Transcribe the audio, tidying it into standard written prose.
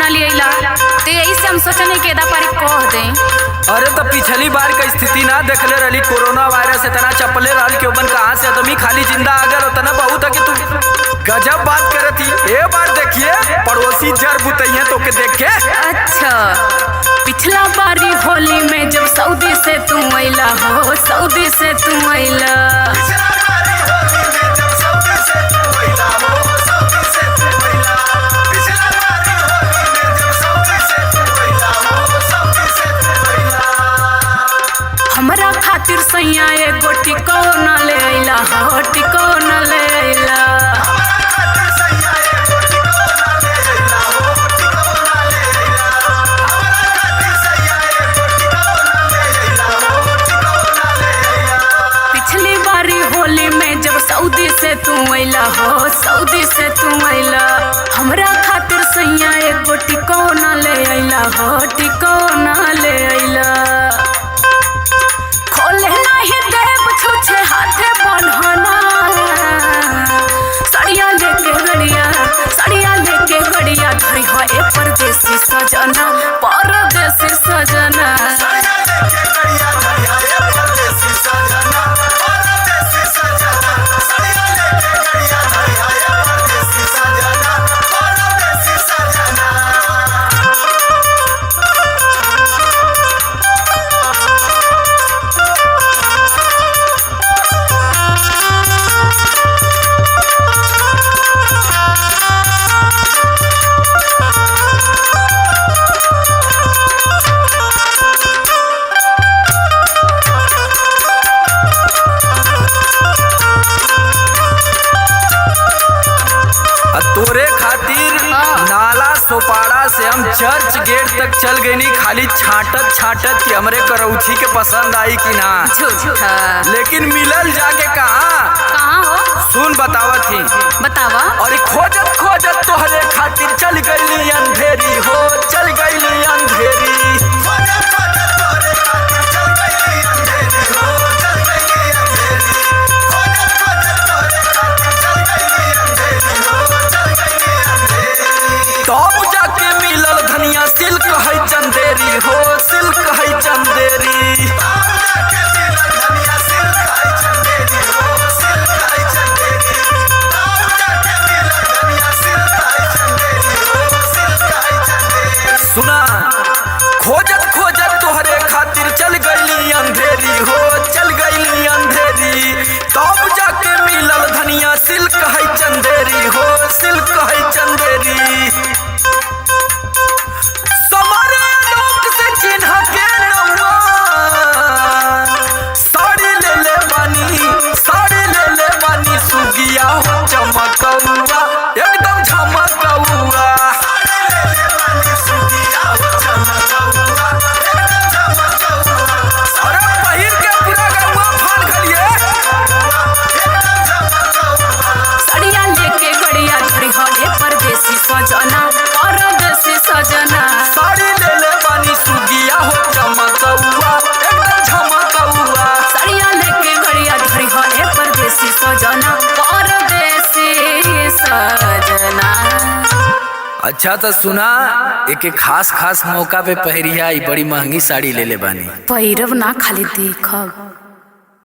ले अइला तो यही से हम सोचने के एदा पारी कह दें। अरे तो पिछली बार का स्थिति ना देखले रही, कोरोना वायरस इतना चपले रहल के ओबन कहां से आदमी खाली जिंदा आ गए उतना बहुत है कि तू गजब बात करती। ए बार देखिए पड़ोसी जर बुतैया तो के देख के। अच्छा पिछला बारी होली में जब सऊदी से तुम अइला हो, सऊदी से तुम अइला, हमरा खातिर सैया एगो टिकोना ले अइला हो, टिकोना ले अइला। पिछली बारी होली में जब सऊदी से तुम अइला हो, सऊदी से तुम अइला, हमरा खातिर सैया एगो टिकोना ले अइला हो, टिकोना ले अइला। खोले नहीं देव छुछे हाथे बन्हना, सड़िया लेके गड़िया, सड़िया लेके गड़िया धरी हो ए परदेसी सजना, परदेसी सजना। तोरे खातिर नाला सोपाड़ा से हम चर्च गेट तक चल गए नी, खाली छाटत छाटत कि हमरे करौछी के पसंद आई कि ना। झूठा लेकिन मिलल जाके कहाँ हो सुन बतावत ही, बतावा। और खोजत खोजत तोहरे खातिर चल गईली अंधेरी हो, चल गईली अंधेरी। तब जाके मिलल धनिया सिल्क है चंदेरी हो, सिल्क है चंदेरी। सुना खोजत खोजत तोहरे खातिर चल गईली अंधेरी हो, चल गईली अंधेरी। तब जाके मिलल धनिया सिल्क है चंदेरी हो, सिल्क है चंदेरी। समारे लोग से चिन्ह के नौआ साड़ी ले ले बानी, साड़ी ले ले बानी, सुगिया हो चमकौआ एकदम झमकौआ। अरे पहिर के पूरा गौआ फान खलिए। सड़िया लेके गड़िया धरी हो ए परदेसी सजना, परदेसी सजना। साड़ी ले ले बानी सुगिया हो चमकौआ एकदम झमकौआ। सड़िया लेके गड़िया धरी हो ए परदेसी सजना, परदेसी सजना। अच्छा तो सुना, एक खास खास मौका पे पहरिया बड़ी महंगी साड़ी ले ले बानी। पैरव ना खाली देखब।